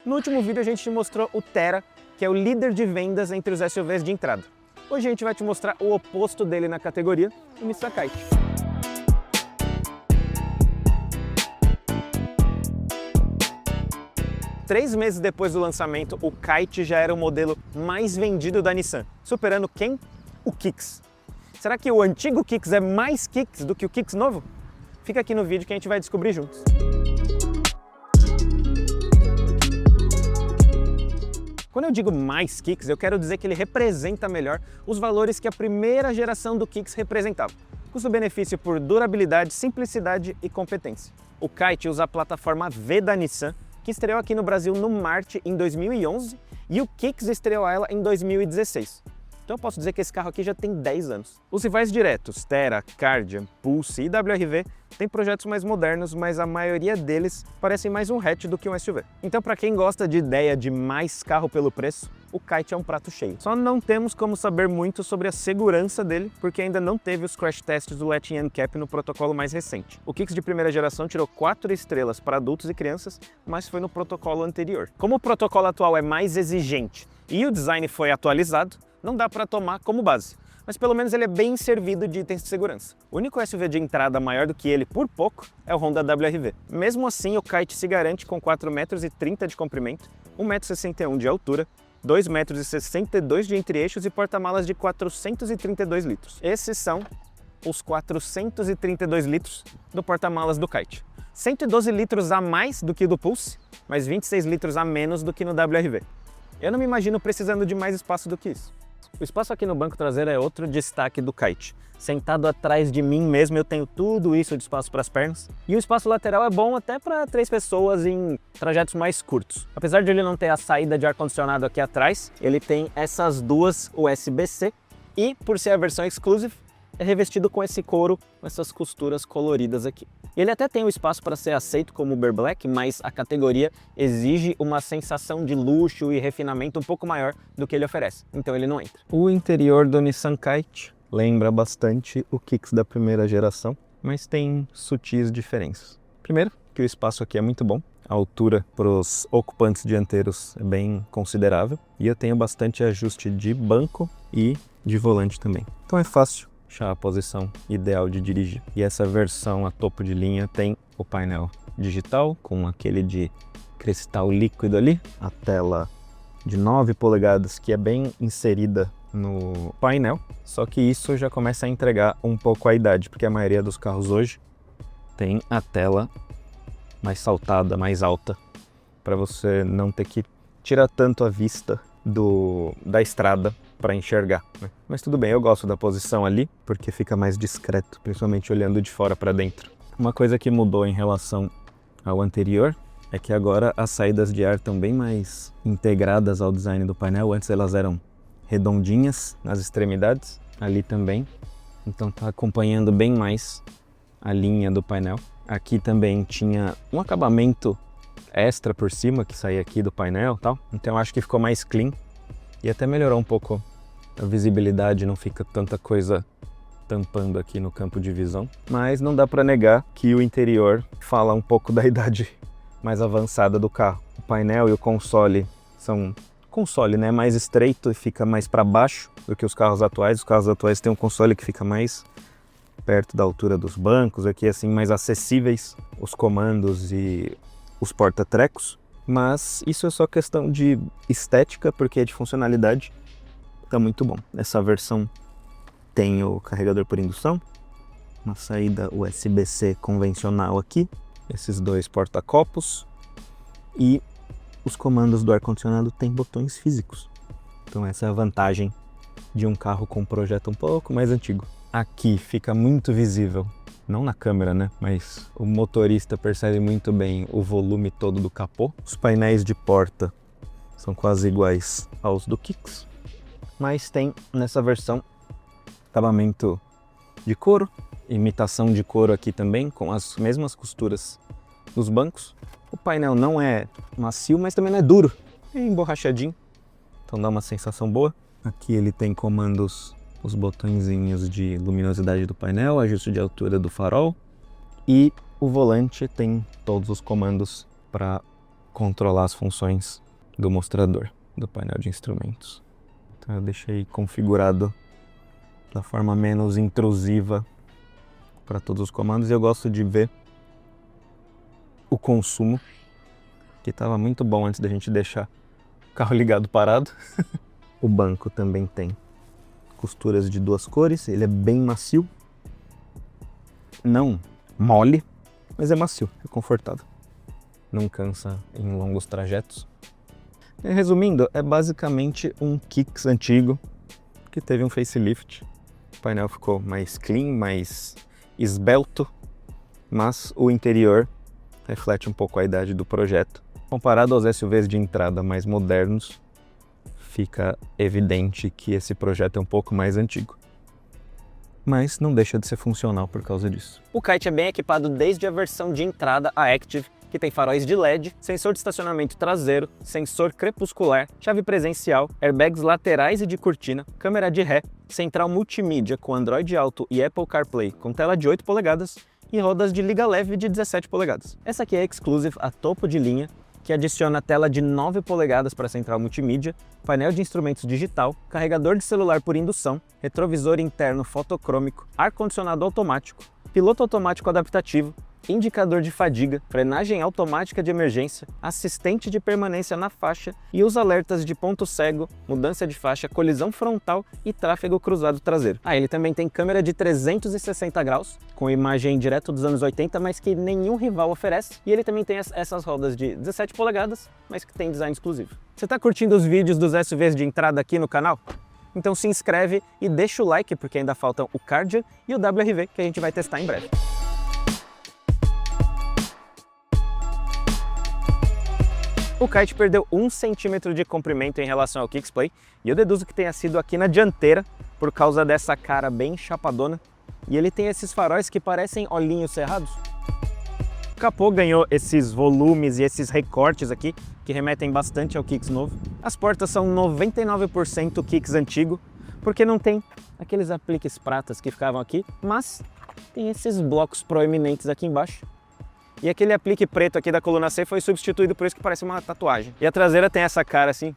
No último vídeo a gente te mostrou o Terra, que é o líder de vendas entre os SUVs de entrada. Hoje a gente vai te mostrar o oposto dele na categoria, o Nissan Kite. Três meses depois do lançamento, o Kite já era o modelo mais vendido da Nissan, superando quem? O Kicks. Será que o antigo Kicks é mais Kicks do que o Kicks novo? Fica aqui no vídeo que a gente vai descobrir juntos. Quando eu digo mais Kicks, eu quero dizer que ele representa melhor os valores que a primeira geração do Kicks representava. Custo-benefício por durabilidade, simplicidade e competência. O Kite usa a plataforma V da Nissan, que estreou aqui no Brasil no Marte em 2011 e o Kicks estreou ela em 2016. Então eu posso dizer que esse carro aqui já tem 10 anos. Os rivais diretos, Terra, Kardian, Pulse e WRV, têm projetos mais modernos, mas a maioria deles parecem mais um hatch do que um SUV. Então para quem gosta de ideia de mais carro pelo preço, o Kite é um prato cheio. Só não temos como saber muito sobre a segurança dele, porque ainda não teve os crash tests do Latching ANCAP no protocolo mais recente. O Kicks de primeira geração tirou 4 estrelas para adultos e crianças, mas foi no protocolo anterior. Como o protocolo atual é mais exigente e o design foi atualizado, não dá para tomar como base, mas pelo menos ele é bem servido de itens de segurança. O único SUV de entrada maior do que ele, por pouco, é o Honda WRV. Mesmo assim, o Kite se garante com 4,30 m de comprimento, 1,61 m de altura, 2,62 m de entre-eixos e porta-malas de 432 litros. Esses são os 432 litros do porta-malas do Kite. 112 litros a mais do que do Pulse, mas 26 litros a menos do que no WRV. Eu não me imagino precisando de mais espaço do que isso. O espaço aqui no banco traseiro é outro destaque do Kite. Sentado atrás de mim mesmo eu tenho tudo isso de espaço para as pernas. E o espaço lateral é bom até para 3 pessoas em trajetos mais curtos. Apesar de ele não ter a saída de ar-condicionado aqui atrás, ele tem essas duas USB-C e, por ser a versão Exclusive, é revestido com esse couro, com essas costuras coloridas aqui. Ele até tem o espaço para ser aceito como Uber Black, mas a categoria exige uma sensação de luxo e refinamento um pouco maior do que ele oferece, então ele não entra. O interior do Nissan Kite lembra bastante o Kicks da primeira geração, mas tem sutis diferenças. Primeiro, que o espaço aqui é muito bom, a altura para os ocupantes dianteiros é bem considerável e eu tenho bastante ajuste de banco e de volante também. Então é fácil achar a posição ideal de dirigir. E essa versão a topo de linha tem o painel digital com aquele de cristal líquido ali, a tela de 9 polegadas que é bem inserida no painel, só que isso já começa a entregar um pouco a idade, porque a maioria dos carros hoje tem a tela mais saltada, mais alta, para você não ter que tirar tanto a vista da estrada para enxergar, né? Mas tudo bem, eu gosto da posição ali, porque fica mais discreto, principalmente olhando de fora para dentro. Uma coisa que mudou em relação ao anterior é que agora as saídas de ar estão bem mais integradas ao design do painel. Antes elas eram redondinhas nas extremidades, ali também, então tá acompanhando bem mais a linha do painel. Aqui também tinha um acabamento extra por cima que saía aqui do painel e tal, então acho que ficou mais clean e até melhorou um pouco a visibilidade, não fica tanta coisa tampando aqui no campo de visão, mas não dá para negar que o interior fala um pouco da idade mais avançada do carro. O painel e o console são né, mais estreito e fica mais para baixo do que os carros atuais. Os carros atuais têm um console que fica mais perto da altura dos bancos, aqui assim mais acessíveis os comandos e os porta-trecos, mas isso é só questão de estética, porque de funcionalidade tá muito bom. Essa versão tem o carregador por indução, uma saída USB-C convencional aqui, esses 2 porta-copos e os comandos do ar-condicionado têm botões físicos. Então essa é a vantagem de um carro com um projeto um pouco mais antigo. Aqui fica muito visível, não na câmera, né? Mas o motorista percebe muito bem o volume todo do capô. Os painéis de porta são quase iguais aos do Kicks, mas tem nessa versão acabamento de couro, imitação de couro aqui também, com as mesmas costuras nos bancos. O painel não é macio, mas também não é duro, é emborrachadinho, então dá uma sensação boa. Aqui ele tem comandos, os botõezinhos de luminosidade do painel, ajuste de altura do farol, e o volante tem todos os comandos para controlar as funções do mostrador, do painel de instrumentos. Então eu deixei configurado da forma menos intrusiva para todos os comandos, e eu gosto de ver o consumo, que estava muito bom antes da gente deixar o carro ligado parado. O banco também tem costuras de 2 cores, ele é bem macio, não mole, mas é macio, é confortável, não cansa em longos trajetos. E, resumindo, é basicamente um Kicks antigo que teve um facelift. O painel ficou mais clean, mais esbelto, mas o interior reflete um pouco a idade do projeto. Comparado aos SUVs de entrada mais modernos, fica evidente que esse projeto é um pouco mais antigo. Mas não deixa de ser funcional por causa disso. O Kite é bem equipado desde a versão de entrada, a Active, que tem faróis de LED, sensor de estacionamento traseiro, sensor crepuscular, chave presencial, airbags laterais e de cortina, câmera de ré, central multimídia com Android Auto e Apple CarPlay com tela de 8 polegadas e rodas de liga leve de 17 polegadas. Essa aqui é a Exclusive, a topo de linha, que adiciona tela de 9 polegadas para central multimídia, painel de instrumentos digital, carregador de celular por indução, retrovisor interno fotocrômico, ar-condicionado automático, piloto automático adaptativo, indicador de fadiga, frenagem automática de emergência, assistente de permanência na faixa e os alertas de ponto cego, mudança de faixa, colisão frontal e tráfego cruzado traseiro. Ele também tem câmera de 360 graus, com imagem direto dos anos 80, mas que nenhum rival oferece. E ele também tem essas rodas de 17 polegadas, mas que tem design exclusivo. Você está curtindo os vídeos dos SUVs de entrada aqui no canal? Então se inscreve e deixa o like, porque ainda faltam o Cardian e o WRV, que a gente vai testar em breve. O Kite perdeu 1 centímetro de comprimento em relação ao Kicks Play, e eu deduzo que tenha sido aqui na dianteira, por causa dessa cara bem chapadona, e ele tem esses faróis que parecem olhinhos cerrados. O capô ganhou esses volumes e esses recortes aqui, que remetem bastante ao Kicks novo. As portas são 99% Kicks antigo, porque não tem aqueles apliques pratas que ficavam aqui, mas tem esses blocos proeminentes aqui embaixo. E aquele aplique preto aqui da coluna C foi substituído por isso, que parece uma tatuagem. E a traseira tem essa cara assim,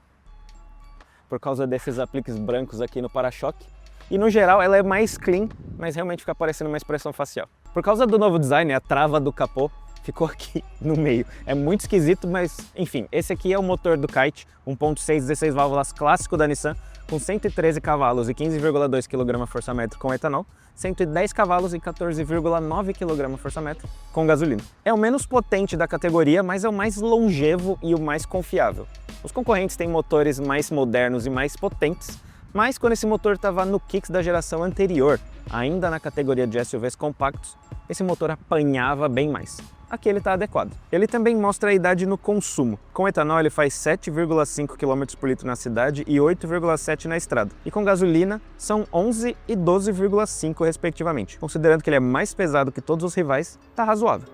por causa desses apliques brancos aqui no para-choque. E no geral ela é mais clean, mas realmente fica parecendo uma expressão facial. Por causa do novo design, a trava do capô ficou aqui no meio. É muito esquisito, mas enfim. Esse aqui é o motor do Kite, 1.6 16 válvulas clássico da Nissan, com 113 cavalos e 15,2 kgfm com etanol, 110 cavalos e 14,9 kgfm com gasolina. É o menos potente da categoria, mas é o mais longevo e o mais confiável. Os concorrentes têm motores mais modernos e mais potentes, mas quando esse motor estava no Kicks da geração anterior, ainda na categoria de SUVs compactos, esse motor apanhava bem mais. Aqui ele está adequado. Ele também mostra a idade no consumo. Com etanol ele faz 7,5 km por litro na cidade e 8,7 na estrada. E com gasolina são 11 e 12,5 respectivamente. Considerando que ele é mais pesado que todos os rivais, tá razoável.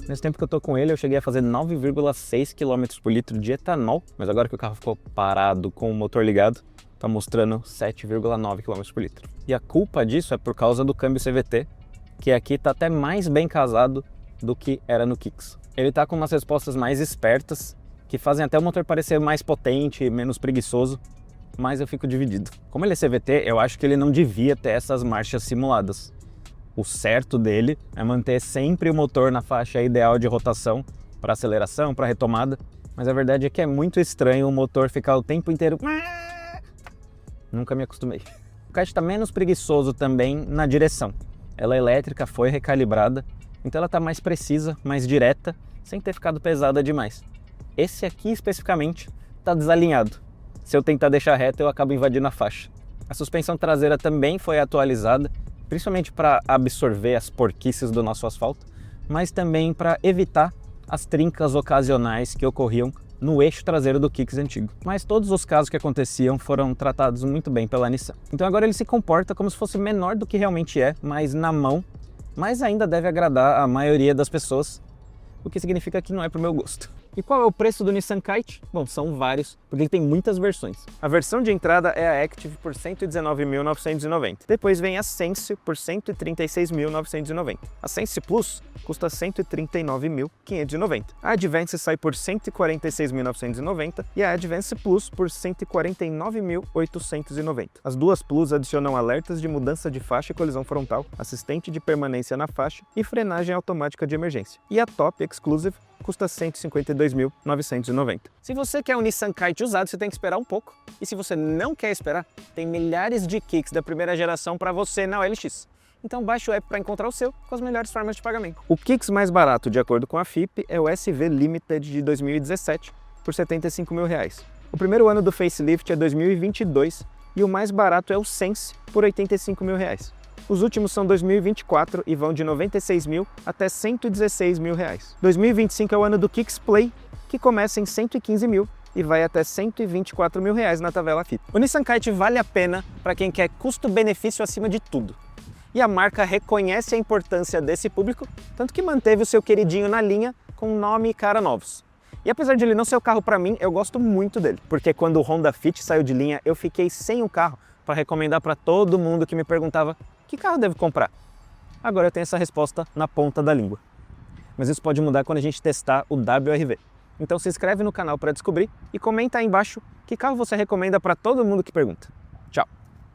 Nesse tempo que eu tô com ele, eu cheguei a fazer 9,6 km por litro de etanol, mas agora que o carro ficou parado com o motor ligado, tá mostrando 7,9 km por litro. E a culpa disso é por causa do câmbio CVT, que aqui tá até mais bem casado do que era no Kicks. Ele tá com umas respostas mais espertas, que fazem até o motor parecer mais potente, menos preguiçoso, mas eu fico dividido. Como ele é CVT, eu acho que ele não devia ter essas marchas simuladas. O certo dele é manter sempre o motor na faixa ideal de rotação para aceleração, para retomada, mas a verdade é que é muito estranho o motor ficar o tempo inteiro... Nunca me acostumei. O Kite está menos preguiçoso também na direção. Ela é elétrica, foi recalibrada, então ela está mais precisa, mais direta, sem ter ficado pesada demais. Esse aqui especificamente está desalinhado. Se eu tentar deixar reto, eu acabo invadindo a faixa. A suspensão traseira também foi atualizada, principalmente para absorver as porquices do nosso asfalto, mas também para evitar as trincas ocasionais que ocorriam no eixo traseiro do Kicks antigo. Mas todos os casos que aconteciam foram tratados muito bem pela Nissan. Então agora ele se comporta como se fosse menor do que realmente é, mas na mão, mas ainda deve agradar a maioria das pessoas, o que significa que não é pro meu gosto. E qual é o preço do Nissan Kite? Bom, são vários, porque ele tem muitas versões. A versão de entrada é a Active por R$ 119.990. Depois vem a Sense por R$ 136.990. A Sense Plus custa R$ 139.590. A Advance sai por R$ 146.990 e a Advance Plus por R$ 149.890. As duas Plus adicionam alertas de mudança de faixa e colisão frontal, assistente de permanência na faixa e frenagem automática de emergência. E a Top Exclusive custa R$ 152.990. Se você quer um Nissan Kite usado, você tem que esperar um pouco. E se você não quer esperar, tem milhares de kicks da primeira geração para você na OLX. Então baixe o app para encontrar o seu com as melhores formas de pagamento. O Kicks mais barato, de acordo com a FIPE, é o SV Limited de 2017, por R$ 75 mil. O primeiro ano do facelift é 2022 e o mais barato é o Sense, por R$ 85 mil. Os últimos são 2024 e vão de 96 mil até 116 mil reais. 2025 é o ano do Kicks Play, que começa em 115 mil e vai até 124 mil reais na tabela FIPE. O Nissan Kite vale a pena para quem quer custo-benefício acima de tudo. E a marca reconhece a importância desse público, tanto que manteve o seu queridinho na linha com nome e cara novos. E apesar de ele não ser o carro para mim, eu gosto muito dele, porque quando o Honda Fit saiu de linha, eu fiquei sem um carro para recomendar para todo mundo que me perguntava que carro devo comprar. Agora eu tenho essa resposta na ponta da língua. Mas isso pode mudar quando a gente testar o WRV. Então se inscreve no canal para descobrir e comenta aí embaixo que carro você recomenda para todo mundo que pergunta. Tchau!